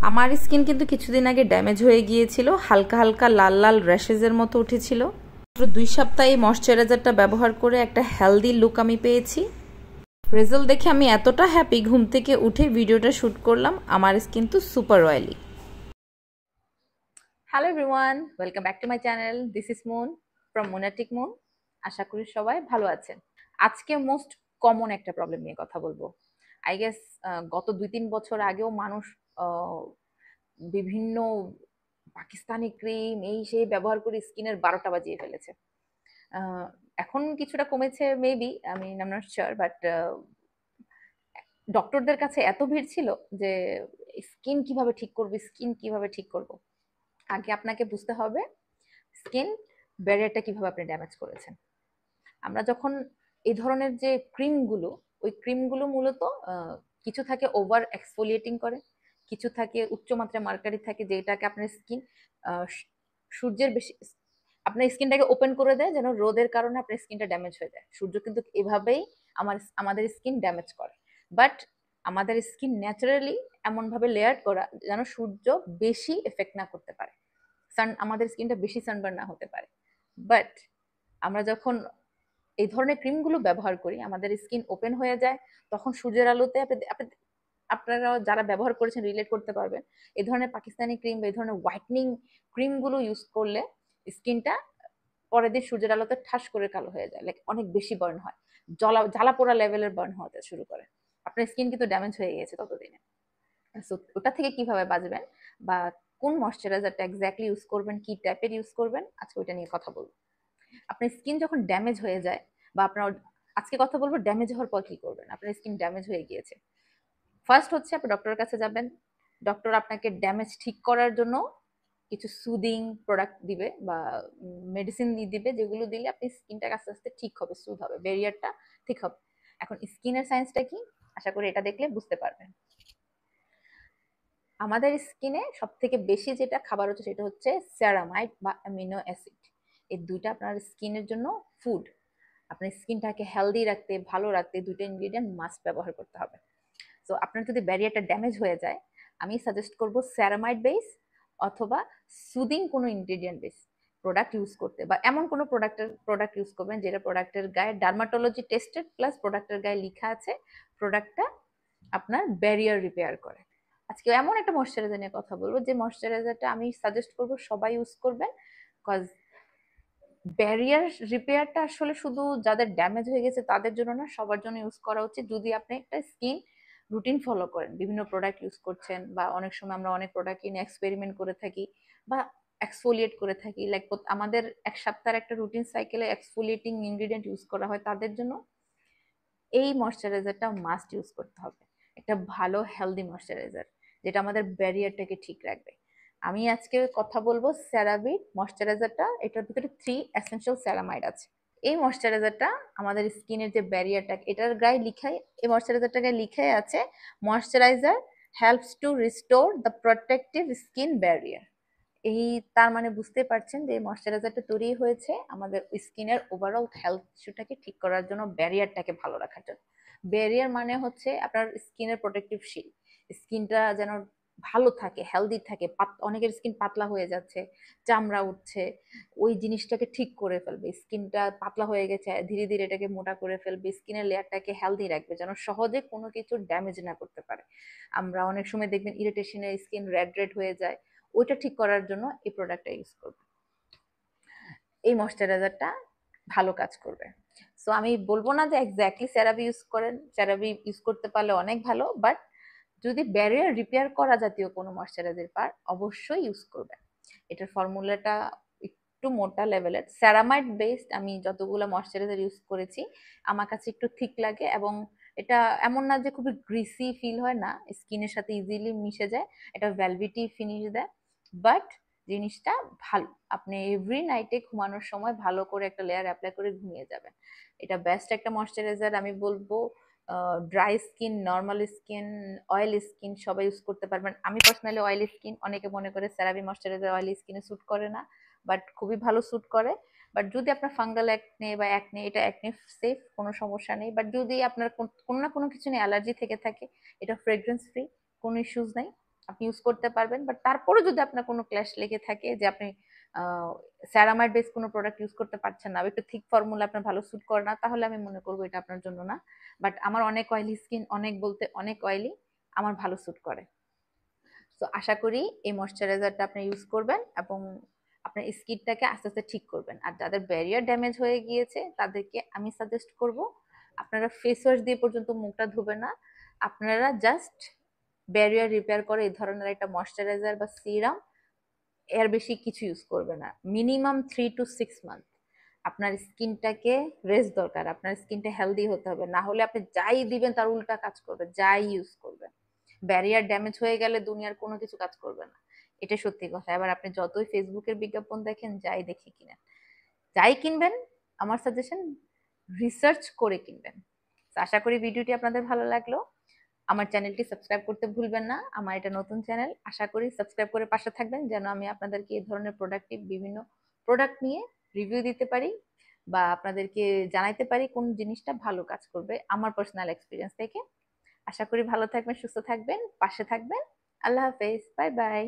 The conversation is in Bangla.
আমার স্কিন কিন্তু কিছুদিন আগে ড্যামেজ হয়ে গিয়েছিল, হালকা হালকা লাল লাল র্যাশেজের মতো উঠেছিল। মাত্র 2 সপ্তাহে এই ময়শ্চারাইজারটা ব্যবহার করে একটা হেলদি লুক আমি পেয়েছি। রেজাল্ট দেখে আমি এতটা হ্যাপি, ঘুম থেকে উঠে ভিডিওটা শ্যুট করলাম। আমার স্কিন তো super oily. Hello everyone, welcome back to my channel. This is Moon from Monatic Moon. আশা করি সবাই ভালো আছেন। আজকে মোস্ট কমন একটা প্রবলেম নিয়ে কথা বলবো। আই গেস গত 2-3 বছর আগেও মানুষ বিভিন্ন পাকিস্তানি ক্রিম এই সেই ব্যবহার করে স্কিনের 12টা বাজিয়ে ফেলেছে। এখন কিছুটা কমেছে মেবি, আমি I am not sure, but ডক্টরদের কাছে এত ভিড় ছিল যে স্কিন কিভাবে ঠিক করবো, স্কিন কিভাবে ঠিক করব। আগে আপনাকে বুঝতে হবে স্কিন ব্যারিয়ারটা কিভাবে আপনি ড্যামেজ করেছেন। আমরা যখন এই ধরনের যে ক্রিমগুলো, ওই ক্রিমগুলো মূলত কিছু থাকে ওভার এক্সফোলিয়েটিং করে, কিছু থাকে উচ্চমাত্রায় মার্কারি থাকে, যেটাকে আপনার স্কিন সূর্যের বেশি আপনার স্কিনটাকে ওপেন করে দেয়, যেন রোদের কারণে আপনার স্কিনটা ড্যামেজ হয়ে যায়। সূর্য কিন্তু এভাবেই আমাদের স্কিন ড্যামেজ করে। বাট আমাদের স্কিন ন্যাচারালি এমনভাবে লেয়ার করা যেন সূর্য বেশি এফেক্ট না করতে পারে, আমাদের স্কিনটা বেশি সানবার্ন না হতে পারে। বাট আমরা যখন এই ধরনের ক্রিমগুলো ব্যবহার করি, আমাদের স্কিন ওপেন হয়ে যায়। তখন সূর্যের আলোতে আপনারা যারা ব্যবহার করেছেন রিলেট করতে পারবেন। এই ধরনের পাকিস্তানি ক্রিম বা এই ধরনের হোয়াইটনিং ক্রিমগুলো ইউজ করলে স্কিনটা পরের দিন সূর্যের আলোতে ঠাস করে কালো হয়ে যায়, লাইক অনেক বেশি বার্ন হয়, জ্বালা পোড়া লেভেলের বার্ন হতে শুরু করে। আপনার স্কিন কিন্তু ড্যামেজ হয়ে গেছে ততদিনে। সো ওটা থেকে কিভাবে বাঁচবেন বা কোন ময়শ্চারাইজারটা এক্স্যাক্টলি ইউজ করবেন, কি টাইপের ইউজ করবেন, আজকে ওইটা নিয়ে কথা বলবো। আপনার স্কিন যখন ড্যামেজ হয়ে যায় বা আপনার, আজকে কথা বলবো ড্যামেজ হওয়ার পর কি করবেন। আপনার স্কিন ড্যামেজ হয়ে গিয়েছে, ফার্স্ট হচ্ছে আপনি ডক্টরের কাছে যাবেন। ডক্টর আপনাকে ড্যামেজ ঠিক করার জন্য কিছু সুদিং প্রোডাক্ট দিবে বা মেডিসিন দিবে, যেগুলো দিলে আপনি স্কিনটা আস্তে আস্তে ঠিক হবে, সুদ হবে, ব্যারিয়ারটা ঠিক হবে। এখন স্কিনের সায়েন্সটা কি, আশা করি এটা দেখলে বুঝতে পারবেন। আমাদের স্কিনে সব থেকে বেশি যেটা খাবার হচ্ছে সেটা হচ্ছে সেরামাইড বা অ্যামিনো অ্যাসিড। এই দুইটা আপনার স্কিনের জন্য ফুড। আপনার স্কিনটাকে হেলদি রাখতে, ভালো রাখতে দুইটা ইনগ্রিডিয়েন্ট মাস্ট ব্যবহার করতে হবে। সো আপনার যদি ব্যারিয়ারটা ড্যামেজ হয়ে যায়, আমি সাজেস্ট করব সেরামাইড বেস অথবা সুদিং কোনো ইনগ্রিডিয়েন্ট বেস প্রোডাক্ট ইউজ করতে, বা এমন কোনো প্রোডাক্ট ইউজ করবেন যেটা প্রোডাক্টের গায়ে ডার্মাটোলজি টেস্টেড, প্লাস প্রোডাক্টের গায়ে লেখা আছে প্রোডাক্টটা আপনার ব্যারিয়ার রিপেয়ার করে। আজকে এমন একটা ময়শ্চারাইজার নিয়ে কথা বলবো যে ময়শ্চারাইজারটা আমি সাজেস্ট করব সবাই ইউজ করবেন। কজ ব্যারিয়ার রিপেয়ারটা আসলে শুধু যাদের ড্যামেজ হয়ে গেছে তাদের জন্য না, সবার জন্য ইউজ করা উচিত। যদি আপনি একটা স্কিন রুটিন ফলো করেন, বিভিন্ন প্রোডাক্ট ইউজ করছেন, বা অনেক সময় আমরা অনেক প্রোডাক্ট কিনে এক্সপেরিমেন্ট করে থাকি বা এক্সফোলিয়েট করে থাকি, লাইক আমাদের এক সপ্তাহের একটা রুটিন সাইকেলে এক্সফোলিয়েটিং ইনগ্রিডিয়েন্ট ইউজ করা হয়, তাদের জন্য এই ময়শ্চারাইজারটা মাস্ট ইউজ করতে হবে। একটা ভালো হেলদি ময়শ্চারাইজার যেটা আমাদের ব্যারিয়ারটাকে ঠিক রাখবে। আমি আজকে কথা বলবো সেরাভির ময়শ্চারাইজারটা। এটার ভিতরে 3 এসেনশিয়াল সেরামাইড আছে। এই ময়শ্চারাইজারটা আমাদের স্কিনের যে ব্যারিয়ারটা, এটার গায়ে লিখাই, এই ময়শ্চারাইজারটার গায়ে লিখাই আছে moisturiser helps to restore the protective skin barrier. এই তার মানে বুঝতে পারছেন যে ময়শ্চারাইজারটা তৈরি হয়েছে আমাদের স্কিনের ওভারঅল হেলথ ইস্যুটাকে ঠিক করার জন্য, ব্যারিয়ারটাকে ভালো রাখার জন্য। ব্যারিয়ার মানে হচ্ছে আপনার স্কিনের প্রোটেক্টিভ শিল্ড। স্কিনটা যেন ভালো থাকে, হেলদি থাকে। অনেকের স্কিন পাতলা হয়ে যাচ্ছে, চামড়া উঠছে, ওই জিনিসটাকে ঠিক করে ফেলবে। স্কিনটা পাতলা হয়ে গেছে, ধীরে ধীরে এটাকে মোটা করে ফেলবে, স্কিনের লেয়ারটাকে হেলদি রাখবে যেন সহজে কোনো কিছু ড্যামেজ না করতে পারে। আমরা অনেক সময় দেখবেন ইরিটেশনে স্কিন রেড রেড হয়ে যায়, ওইটা ঠিক করার জন্য এই প্রোডাক্টটা ইউজ করবে। এই ময়শ্চারাইজারটা ভালো কাজ করবে। সো আমি বলবো না যে এক্স্যাক্টলি সেরাভি ইউজ করেন, সেরাভি ইউজ করতে পারলে অনেক ভালো, বাট যদি ব্যারিয়ার রিপেয়ার করা জাতীয় কোনো ময়শ্চারাইজার পার, অবশ্যই ইউজ করবেন। এটার ফর্মুলাটা একটু মোটা লেভেলের, সেরামাইড বেসড। আমি যতগুলো ময়শ্চারাইজার ইউজ করেছি আমার কাছে একটু থিক লাগে, এবং এটা এমন না যে খুবই গ্রিসি ফিল হয়, না, স্কিনের সাথে ইজিলি মিশে যায়, এটা ভেলভেটি ফিনিশ দেয়। বাট জিনিসটা ভালো, আপনি এভরি নাইটে ঘুমানোর সময় ভালো করে একটা লেয়ার অ্যাপ্লাই করে ঘুমিয়ে যাবেন। এটা বেস্ট একটা ময়শ্চারাইজার। আমি বলবো dry skin, normal skin, oil skin সবাই ইউজ করতে পারবেন। আমি পার্সোনালি অয়েলি স্কিন, অনেকে মনে করে সেরাভি ময়শ্চারাইজার অয়েলি স্কিনে স্যুট করে না, বাট খুবই ভালো স্যুট করে। বাট যদি আপনার ফাঙ্গাল অ্যাকনে বা অ্যাকনে, এটা অ্যাকনে সেফ, কোনো সমস্যা নেই। বাট যদি আপনার কোনো না কোনো কিছু নিয়ে অ্যালার্জি থেকে থাকে, এটা ফ্রেগ্রেন্স ফ্রি, কোনো ইস্যুজ নাই। আপনি ইউজ করতে পারবেন। বাট তারপরে যদি আপনার কোনো ক্ল্যাশ লেগে থাকে যে আপনি স্যারামাইড বেস কোনো প্রোডাক্ট ইউজ করতে পারছেন না, একটু থিক ফর্মুলা আপনার ভালো স্যুট করে না, তাহলে আমি মনে করবো এটা আপনার জন্য না। বাট আমার অনেক অয়েলি স্কিন, অনেক বলতে অনেক অয়েলি, আমার ভালো স্যুট করে। তো আশা করি এই ময়শ্চারাইজারটা আপনি ইউজ করবেন এবং আপনার স্কিনটাকে আস্তে আস্তে ঠিক করবেন। আর যাদের ব্যারিয়ার ড্যামেজ হয়ে গিয়েছে তাদেরকে আমি সাজেস্ট করব আপনারা ফেস ওয়াশ দিয়ে পর্যন্ত মুখটা ধুবেন না, আপনারা জাস্ট ব্যারিয়ার রিপেয়ার করে এই ধরনের একটা ময়শ্চারাইজার বা সিরাম, এর বেশি কিছু ইউজ করবে না। মিনিমাম 3 to 6 মান্থ আপনার স্কিনটাকে রেস্ট দরকার, আপনার স্কিনটা হেলদি হতে হবে, না হলে আপনি যাই দিবেন তার উল্টা কাজ করবে, যাই ইউজ করবেন। ব্যারিয়ার ড্যামেজ হয়ে গেলে দুনিয়ার কোনো কিছু কাজ করবে না, এটা সত্যি কথা। এবার আপনি যতই ফেসবুকের বিজ্ঞাপন দেখেন, যাই দেখে কিনেন, যাই কিনবেন, আমার সাজেশন রিসার্চ করে কিনবেন। তো আশা করি ভিডিওটি আপনাদের ভালো লাগলো। আমার চ্যানেলটি সাবস্ক্রাইব করতে ভুলবেন না, আমার এটা নতুন চ্যানেল। আশা করি সাবস্ক্রাইব করে পাশে থাকবেন যেন আমি আপনাদেরকে এই ধরনের প্রোডাক্টিভ বিভিন্ন প্রোডাক্ট নিয়ে রিভিউ দিতে পারি বা আপনাদেরকে জানাইতে পারি কোন জিনিসটা ভালো কাজ করবে আমার পার্সোনাল এক্সপিরিয়েন্স থেকে। আশা করি ভালো থাকবেন, সুস্থ থাকবেন, পাশে থাকবেন। আল্লাহ হাফেজ, বাই বাই।